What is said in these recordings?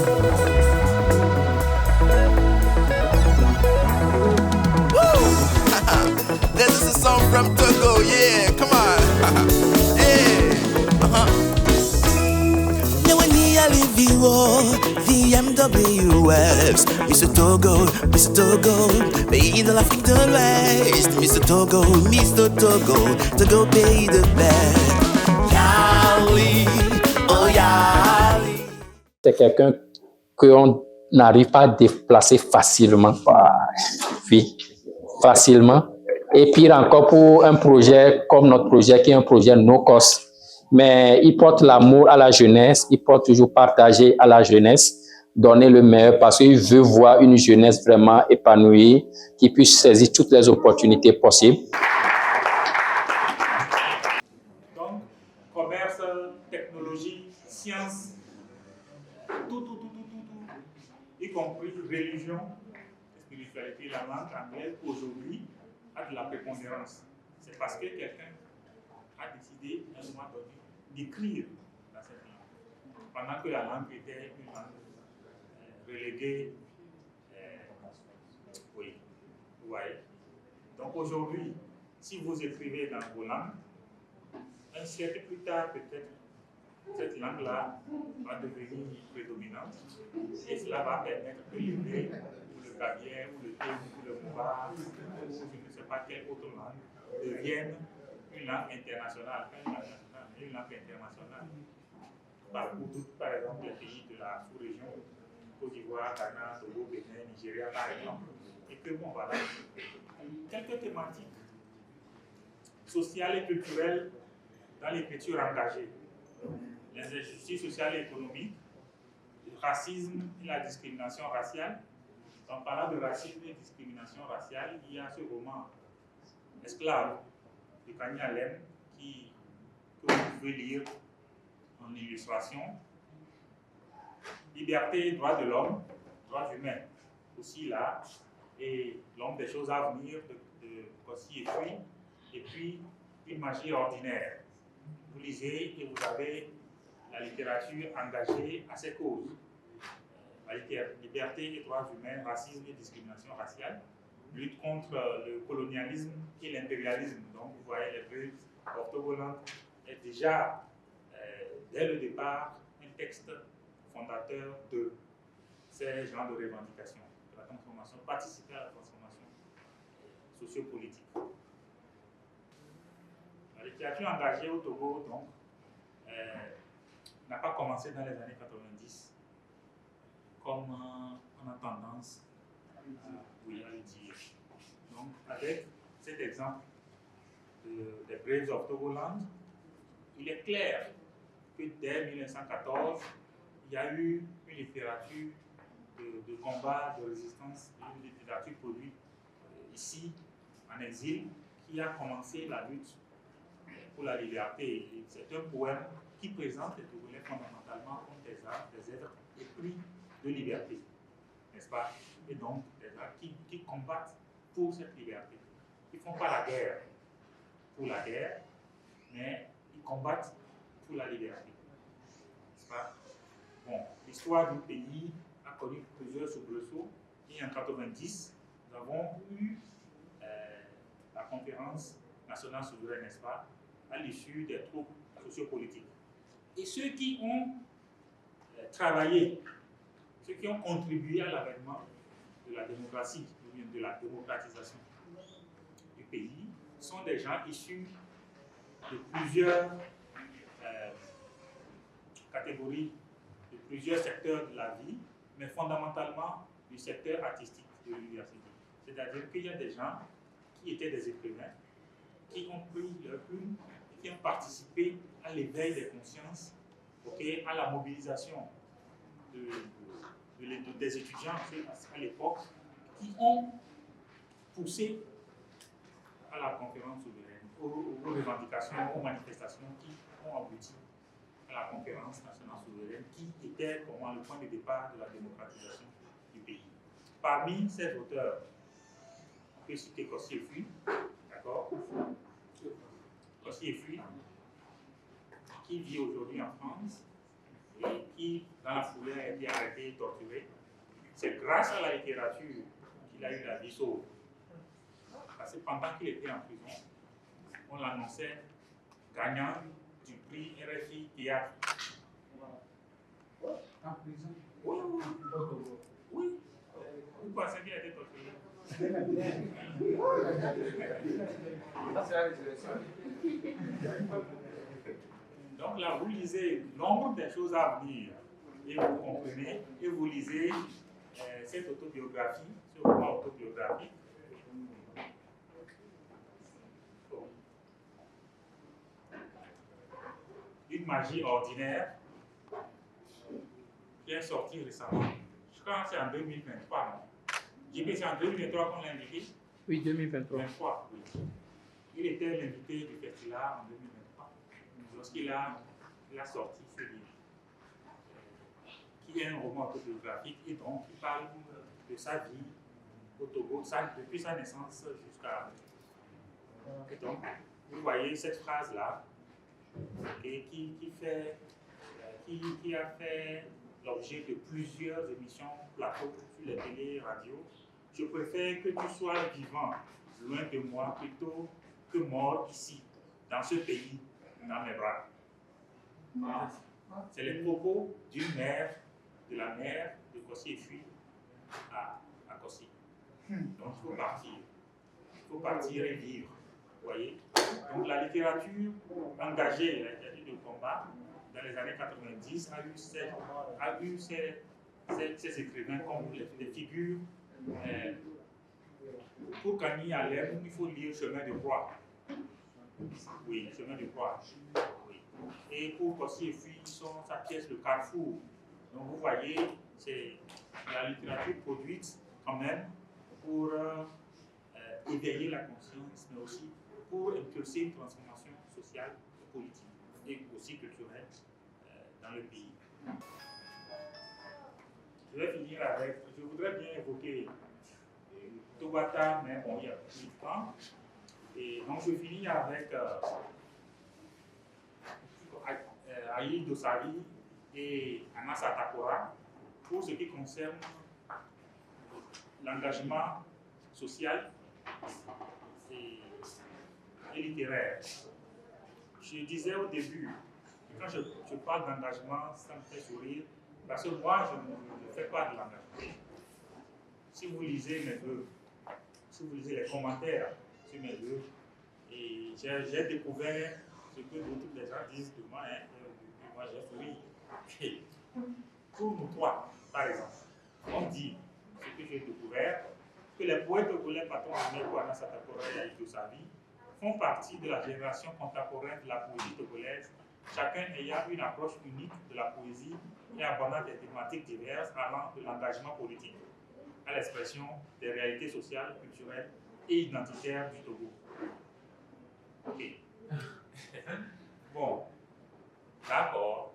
This is a song from Togo, yeah, come on. Hey, Now when me I live you VMWX, Mr. Togo, pays de l'Afrique de l'Ouest, Mr. Togo, Togo pays de paix. Yali, oh Yali. C'est quelqu'un qu'on n'arrive pas à déplacer facilement. Oui, facilement. Et pire encore pour un projet comme notre projet, qui est un projet no-cost. Mais il porte l'amour à la jeunesse, il porte toujours partager à la jeunesse, donner le meilleur parce qu'il veut voir une jeunesse vraiment épanouie, qui puisse saisir toutes les opportunités possibles. Donc, commerce, technologie, science, tout, y compris religion, spiritualité, la langue anglaise, aujourd'hui, a de la prépondérance. C'est parce que quelqu'un a décidé, à un moment donné, d'écrire dans cette langue, pendant que la langue était une langue reléguée. Oui, vous voyez. Donc aujourd'hui, si vous écrivez dans vos langues, un siècle plus tard, peut-être, cette langue-là va devenir prédominante et cela va permettre que le lait, ou le caviar, ou le thé, ou le mouba, ou je ne sais pas quelle autre langue, devienne une langue internationale, pas une langue nationale, mais une langue internationale. Par exemple, les pays de la sous-région, Côte d'Ivoire, Ghana, Togo, Bénin, Nigeria, par exemple, et que bon, voilà, quelques thématiques sociales et culturelles dans l'écriture engagée. Les injustices sociales et économiques, le racisme et la discrimination raciale. En parlant de racisme et discrimination raciale, il y a ce roman Esclave de Kanye Allen que vous pouvez lire en illustration. Liberté et droits de l'homme, droits humains aussi là, et l'homme des choses à venir de Kossi et puis une magie ordinaire. Vous lisez et vous avez la littérature engagée à ces causes. La liberté et droits humains, racisme et discrimination raciale, lutte contre le colonialisme et l'impérialisme. Donc vous voyez, les Braves orthogonales est déjà, dès le départ, un texte fondateur de ces genres de revendications, de la transformation, participer à la transformation sociopolitique. La littérature engagée au Togo, donc, n'a pas commencé dans les années 90, comme on a tendance à le dire. Donc, avec cet exemple des Braves of Togoland, il est clair que dès 1914, il y a eu une littérature de combat, de résistance, une littérature produite ici, en exil, qui a commencé la lutte pour la liberté. C'est un poème qui présente les Togolais fondamentalement comme des armes, des êtres épris de liberté, n'est-ce pas? Et donc, des êtres qui combattent pour cette liberté. Ils ne font pas la guerre pour la guerre, mais ils combattent pour la liberté, n'est-ce pas? Bon, l'histoire du pays a connu plusieurs soubresauts. Et en 1990, nous avons eu la conférence nationale souveraine, n'est-ce pas, à l'issue des troupes sociopolitiques. Et ceux qui ont travaillé, ceux qui ont contribué à l'avènement de la démocratie, ou bien de la démocratisation du pays, sont des gens issus de plusieurs catégories, de plusieurs secteurs de la vie, mais fondamentalement du secteur artistique de l'université. C'est-à-dire qu'il y a des gens qui étaient des écrivains, qui ont pris leur plume et qui ont participé à l'éveil des consciences, à la mobilisation des étudiants à l'époque, qui ont poussé à la conférence souveraine, aux revendications, aux manifestations qui ont abouti à la conférence nationale souveraine, qui était pour moi le point de départ de la démocratisation du pays. Parmi ces auteurs, on peut citer Kossi Efui, d'accord? Kossi Efui, qui vit aujourd'hui en France et qui, dans la foulée, a été arrêté et torturé. C'est grâce à la littérature qu'il a eu la vie sauve. Parce que pendant qu'il était en prison, on l'annonçait gagnant du prix RFI Théâtre. En prison? Oui, oui. Vous pensez qu'il a été torturé? Donc là, vous lisez nombre de choses à venir et vous comprenez, et vous lisez cette autobiographie, ce roman autobiographique. Une magie ordinaire qui est sortie récemment. Je crois que c'est en 2023, non? JP, c'est en 2023 qu'on l'a invité? Oui, 2023. 2023, oui. Il était l'invité du festival en 2023, lorsqu'il a sorti ce livre, qui est un roman autobiographique et donc il parle de sa vie au Togo, depuis sa naissance jusqu'à... Et donc, vous voyez cette phrase-là, qui a fait l'objet de plusieurs émissions plateaux sur les télé, radio. Je préfère que tu sois vivant loin de moi plutôt que mort ici, dans ce pays, dans mes bras. C'est les propos d'une mère, de la mère de Kossi Efui à Kossi. Donc il faut partir. Il faut partir et vivre. Vous voyez? Donc la littérature engagée, la littérature de combat, dans les années 90, a eu ces écrivains comme les figures. Pour gagner à l'air, il faut lire Chemin de croix. Oui, Chemin de croix. Oui. Et pour Kossi Efui, sa pièce Le Carrefour. Donc vous voyez, c'est la littérature produite quand même pour éveiller la conscience, mais aussi pour impulser une transformation sociale, politique et aussi culturelle dans le pays. Je vais finir avec, je voudrais bien évoquer Tobata, mais bon, il y a plus de temps. Et donc je finis avec Aïe Dosari et Anas Atakora pour ce qui concerne l'engagement social et littéraire. Je disais au début, quand je parle d'engagement, ça me fait sourire, parce que moi, je ne fais pas de l'engagement. Si vous lisez mes œuvres, si vous lisez les commentaires sur mes œuvres, et j'ai découvert ce que toutes les gens disent de moi, hein, et moi j'ai souri. Pour nous trois, par exemple, on dit ce que j'ai découvert, que les poètes togolais patrons de Meko, Anas Atakora et Aïe Dosari font partie de la génération contemporaine de la poésie togolaise, chacun ayant une approche unique de la poésie et abordant des thématiques diverses allant de l'engagement politique à l'expression des réalités sociales, culturelles et identitaires du Togo. Ok. Bon. D'accord.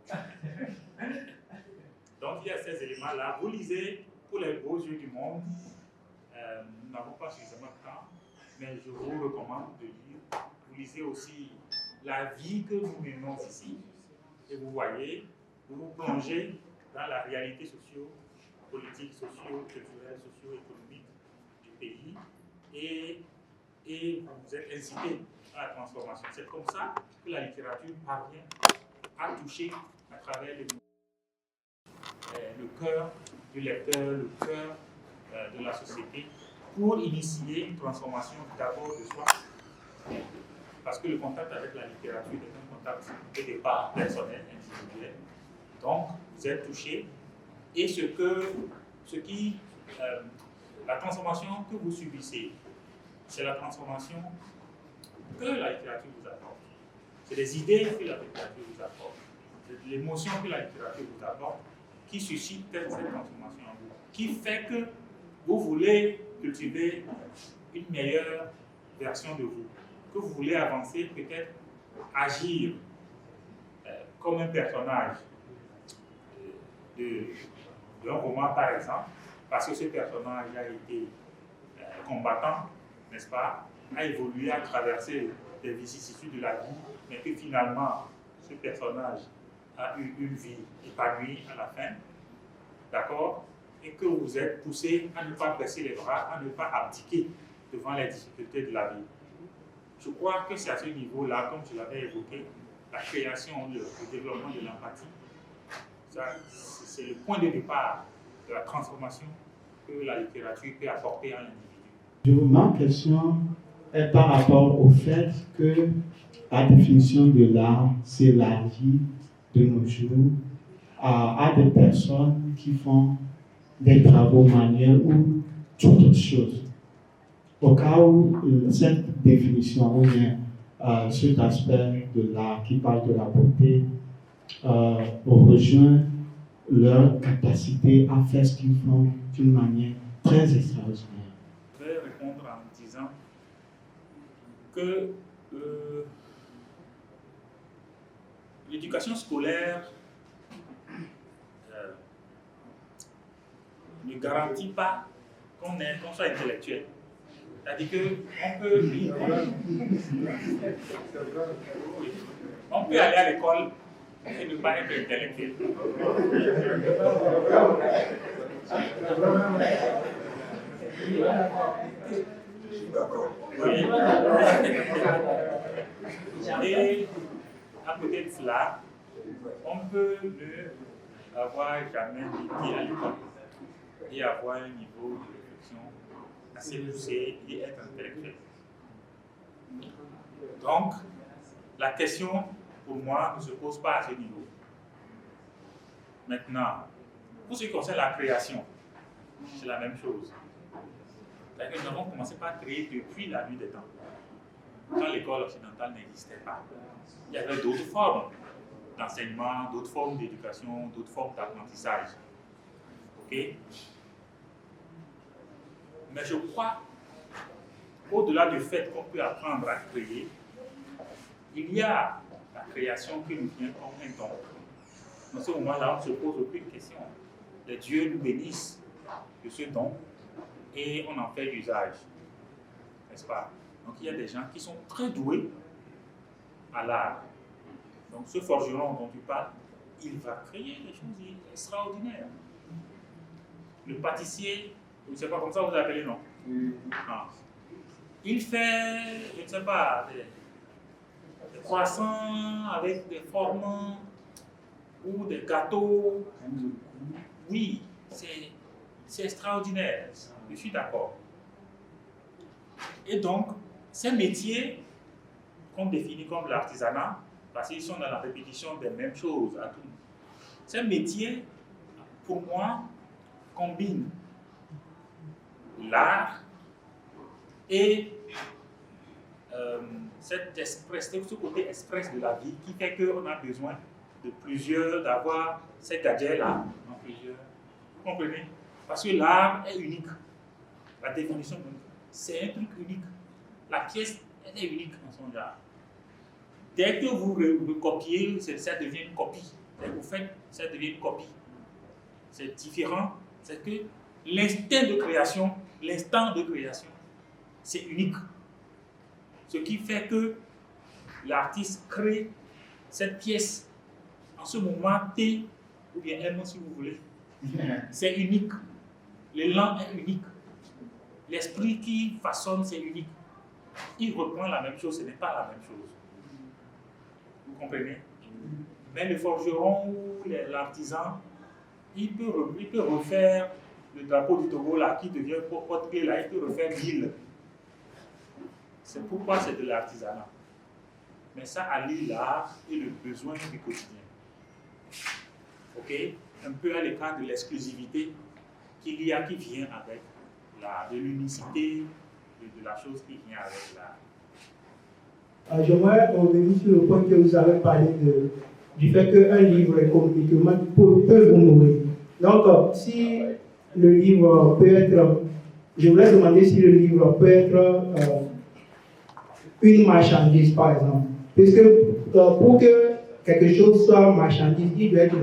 Donc il y a ces éléments-là. Vous lisez pour les beaux yeux du monde. Nous n'avons pas suffisamment de temps, mais je vous recommande de lire. Vous lisez aussi la vie que nous menons ici. Et vous voyez, vous vous plongez dans la réalité socio-politique, socio-culturelle, socio-économique du pays et vous êtes incité à la transformation. C'est comme ça que la littérature parvient à toucher à travers le cœur du lecteur, le cœur de la société, pour initier une transformation d'abord de soi. Parce que le contact avec la littérature est un contact de départ personnel, individuel. Donc, vous êtes touché. Et la transformation que vous subissez, c'est la transformation que la littérature vous apporte. C'est les idées que la littérature vous apporte. C'est l'émotion que la littérature vous apporte qui suscite cette transformation en vous. Qui fait que vous voulez cultiver une meilleure version de vous. Que vous voulez avancer, peut-être agir comme un personnage d'un roman, par exemple, parce que ce personnage a été combattant, n'est-ce pas, a évolué, a traversé des vicissitudes de la vie, mais que finalement, ce personnage a eu une vie épanouie à la fin, d'accord, et que vous êtes poussé à ne pas baisser les bras, à ne pas abdiquer devant les difficultés de la vie. Je crois que c'est à ce niveau-là, comme je l'avais évoqué, la création, le développement de l'empathie, c'est le point de départ de la transformation que la littérature peut apporter à l'individu. Ma question est par rapport au fait que la définition de l'art s'élargit de nos jours à des personnes qui font des travaux manuels ou toute autre chose. Au cas où cette définition ou bien cet aspect de l'art qui parle de la beauté rejoint leur capacité à faire ce qu'ils font d'une manière très extraordinaire. Je vais répondre en disant que l'éducation scolaire ne garantit pas qu'on soit intellectuel. C'est-à-dire qu'on peut aller à l'école et ne pas être intellectuel. Oui. Et à côté de cela, on peut ne avoir jamais été à l'école et avoir un niveau de réflexion assez poussé et être intellectuel. Donc, la question, pour moi, ne se pose pas à ce niveau. Maintenant, pour ce qui concerne la création, c'est la même chose. Nous avons commencé par créer depuis la nuit des temps, quand l'école occidentale n'existait pas. Il y avait d'autres formes d'enseignement, d'autres formes d'éducation, d'autres formes d'apprentissage. Ok? Mais je crois, au-delà du fait qu'on peut apprendre à créer, il y a la création qui nous vient comme un don. Dans ce moment-là, on ne se pose aucune question. Les dieux nous bénissent de ce don et on en fait usage. N'est-ce pas? Donc il y a des gens qui sont très doués à l'art. Donc ce forgeron dont tu parles, il va créer des choses extraordinaires. Le pâtissier, je ne sais pas, comme ça vous appelez, non? Ah. Il fait, je ne sais pas, des croissants avec des formes ou des gâteaux. Oui, c'est extraordinaire, je suis d'accord. Et donc, ces métiers qu'on définit comme l'artisanat, parce qu'ils sont dans la répétition des mêmes choses à tout. Ces métiers, pour moi, combinent l'art et ce côté express de la vie qui fait qu'on a besoin d'avoir ces gadgets-là en plusieurs. Vous comprenez? Parce que l'art est unique. La définition, c'est un truc unique. La pièce, elle est unique en son genre. Dès que vous recopiez, ça devient une copie. Dès que vous faites, ça devient une copie. C'est différent. C'est que l'instant de création, c'est unique. Ce qui fait que l'artiste crée cette pièce en ce moment T, ou bien M si vous voulez. C'est unique. L'élan est unique. L'esprit qui façonne, c'est unique. Il reprend la même chose, ce n'est pas la même chose. Vous comprenez? Mais le forgeron ou l'artisan, il peut refaire le drapeau du Togo là, qui devient porte-clé là, il peut refaire 1000. C'est pourquoi c'est de l'artisanat. Mais ça allie l'art et le besoin du quotidien. Ok? Un peu à l'écart de l'exclusivité qui vient avec l'art, de l'unicité de la chose qui vient avec l'art. J'aimerais revenir sur le point que vous avez parlé du fait qu'un livre est communiquement peut vous nourrir. Donc, si le livre peut être, je voulais demander si le livre peut être une marchandise, par exemple. Puisque pour que quelque chose soit marchandise, il doit être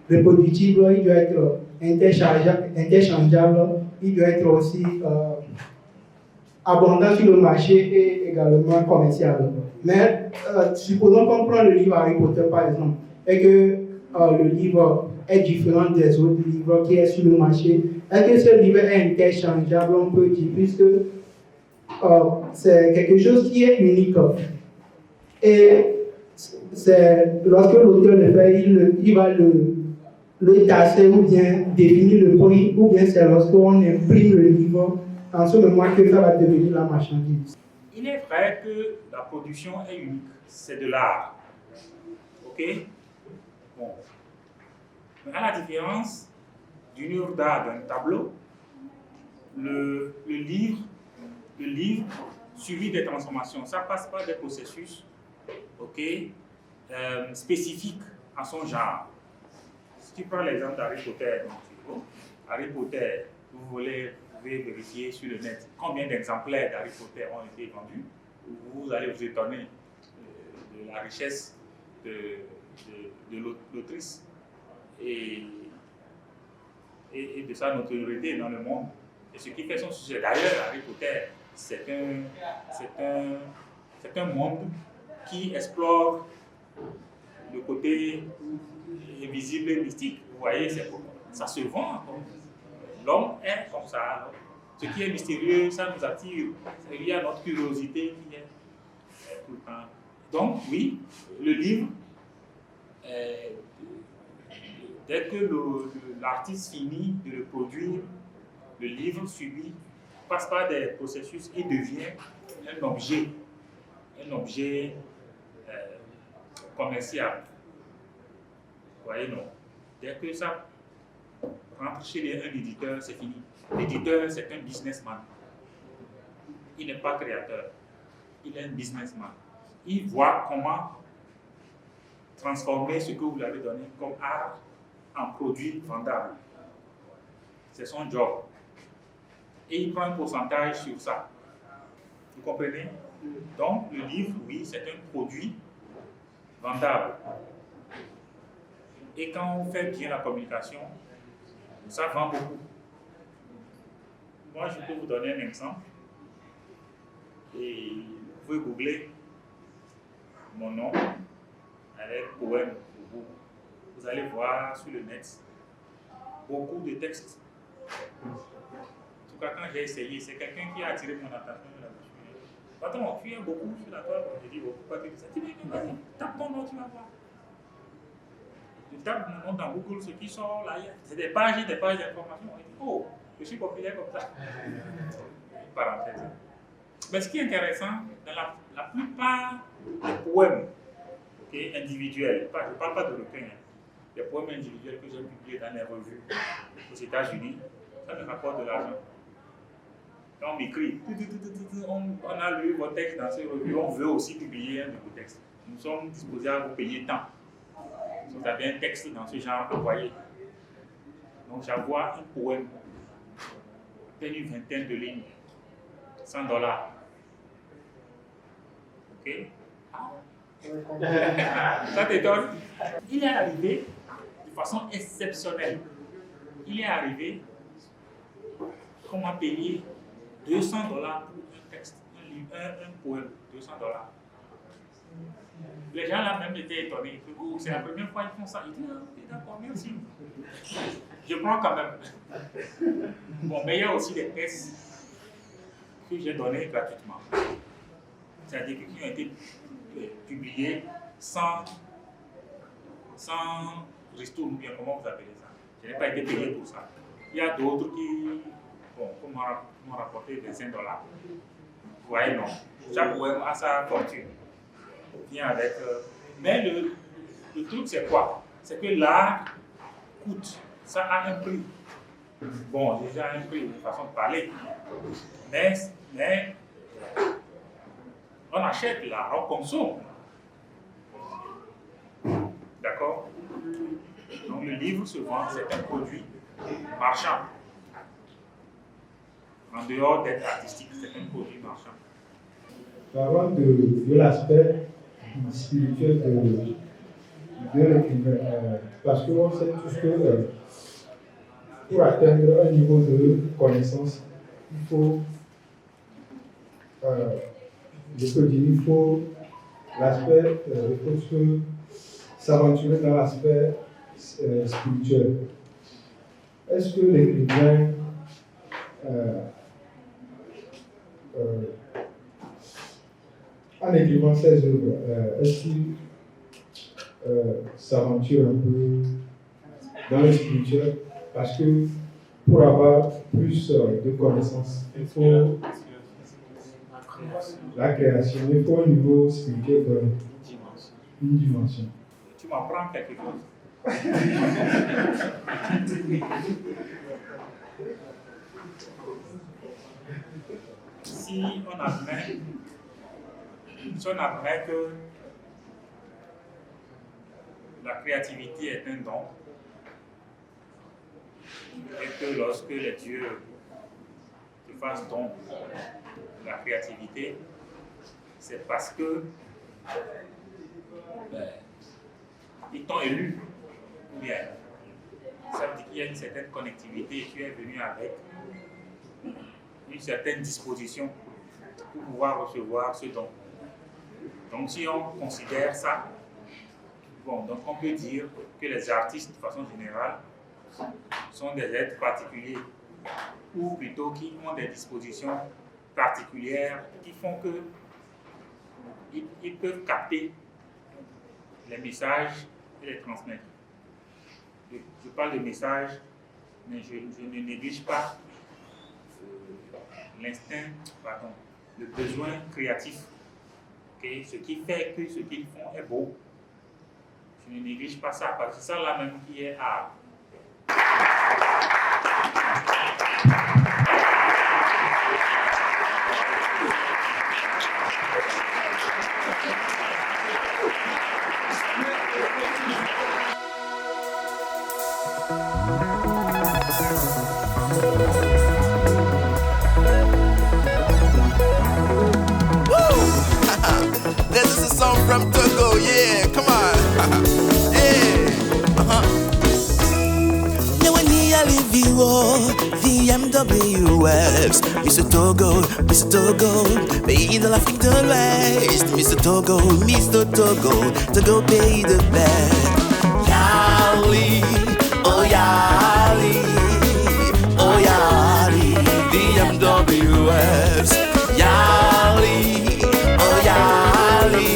reproductible, il doit être interchangeable, il doit être aussi abondant sur le marché et également commercial. Mais supposons qu'on prend le livre Harry Potter, par exemple. et que le livre est différent des autres livres qui sont sur le marché, est que ce livre est interchangeable, on peut dire, puisque c'est quelque chose qui est unique. Et c'est lorsque l'auteur le fait, il va le tasser ou bien définir le prix, ou bien c'est lorsqu'on imprime le livre, en ce moment que ça va devenir la marchandise. Il est vrai que la production est unique, c'est de l'art. Ok? Bon. Mais à la différence d'une œuvre d'art, d'un tableau, le livre suivi des transformations, ça passe par des processus, ok, spécifiques à son genre. Si tu prends l'exemple d'Harry Potter, Harry Potter, vous pouvez vérifier sur le net combien d'exemplaires d'Harry Potter ont été vendus. Vous allez vous étonner de la richesse de l'autrice et de sa notoriété dans le monde. Et ce qui fait son succès. D'ailleurs, Harry Potter, c'est un monde qui explore le côté invisible et mystique. Vous voyez, ça se vend. L'homme est comme ça. Ce qui est mystérieux, ça nous attire. Il y a notre curiosité qui est tout le temps. Donc, oui, le livre, dès que l'artiste finit de le produire, le livre suivi passe par des processus et devient un objet commercial. Vous voyez, non? Dès que ça rentre chez un éditeur, c'est fini. L'éditeur, c'est un businessman. Il n'est pas créateur. Il est un businessman. Il voit comment transformer ce que vous lui avez donné comme art en produit vendable. C'est son job. Et il prend un pourcentage sur ça. Vous comprenez? Donc, le livre, oui, c'est un produit vendable. Et quand on fait bien la communication, ça vend beaucoup. Moi, je peux vous donner un exemple. Et vous pouvez googler mon nom avec poème pour vous. Vous allez voir sur le net beaucoup de textes. En tout cas, quand j'ai essayé, c'est quelqu'un qui a attiré mon attention. Attends, tu es beaucoup sur la toile. J'ai dit, pourquoi tu dis ça? Tu dis, vas-y, tape ton nom, tu vas voir. Je tape mon nom dans Google, ce qui sort là, c'est des pages d'informations. On dit, oh, je suis populaire comme ça. Une parenthèse. Mais ce qui est intéressant, dans la plupart des poèmes individuels, je ne parle pas de recueil, des poèmes individuels que j'ai publiés dans les revues aux États-Unis, ça me rapporte de l'argent. Quand on m'écrit, on a lu vos textes dans ces revues, on veut aussi publier un de vos textes. Nous sommes disposés à vous payer tant. Si vous avez un texte dans ce genre, envoyez. Donc j'envoie un poème, peut-être une vingtaine de lignes, $100. Ok? Ça t'étonne? Il est arrivé de façon exceptionnelle. Il est arrivé qu'on m'a payé $200 pour un texte, un poème, $200. Les gens là même étaient étonnés. Oh, c'est la première fois qu'ils font ça. Ils disent, ah, d'accord, merci. Je prends quand même. Bon, mais il y a aussi des textes que j'ai donnés gratuitement. C'est-à-dire qui ont été publiés sans ristourne, ou bien comment vous appelez ça. Je n'ai pas été payé pour ça. Il y a d'autres qui m'ont rapporté des $5. Vous voyez, non. Chaque poème a sa fortune. Vient avec. Mais le truc, c'est quoi? C'est que l'art coûte. Ça a un prix. Bon, déjà un prix, une façon de parler. Mais on achète l'art, on consomme. D'accord? Donc le livre se vend, c'est un produit marchand. En dehors d'être artistique, c'est un produit marchand. Parlons de l'aspect spirituel de l'écrivain. Parce qu'on sait tous que pour atteindre un niveau de connaissance, il faut, je peux dire, il faut l'aspect, il faut s'aventurer dans l'aspect spirituel. Est-ce que les chrétiens en écrivant ces œuvres, est-ce qu'ils s'aventurent un peu dans le spirituel? Parce que pour avoir plus de connaissances, il faut la création, il faut au niveau spirituel donner une dimension. Tu m'apprends quelque chose. Si on admet que la créativité est un don, et que lorsque les dieux te fassent don de la créativité, c'est parce que ils t'ont élu. Ou bien, ça veut dire qu'il y a une certaine connectivité et tu es venu avec une certaine disposition pour pouvoir recevoir ce don. Donc si on considère ça, bon, donc on peut dire que les artistes, de façon générale, sont des êtres particuliers, ou plutôt qui ont des dispositions particulières qui font que ils peuvent capter les messages et les transmettre. Je parle de messages, mais je ne néglige pas le besoin créatif. Okay? Ce qui fait que ce qu'ils font est beau. Je ne néglige pas ça, parce que c'est ça là même qui est art. This is a song from Togo, yeah, come on. Yeah, VMWFs, Mr. Togo, pays de l'Afrique de l'Ouest. Mr. Togo, Togo, pays de paix. Yali, oh Yali, VMWFs. Yali, oh Yali,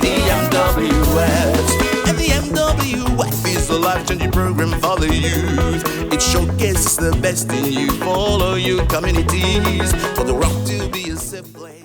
VMWFs. And the MWF is a life-changing program for the youth. It showcases the best in you, follow your communities, for the rock to be a safe place.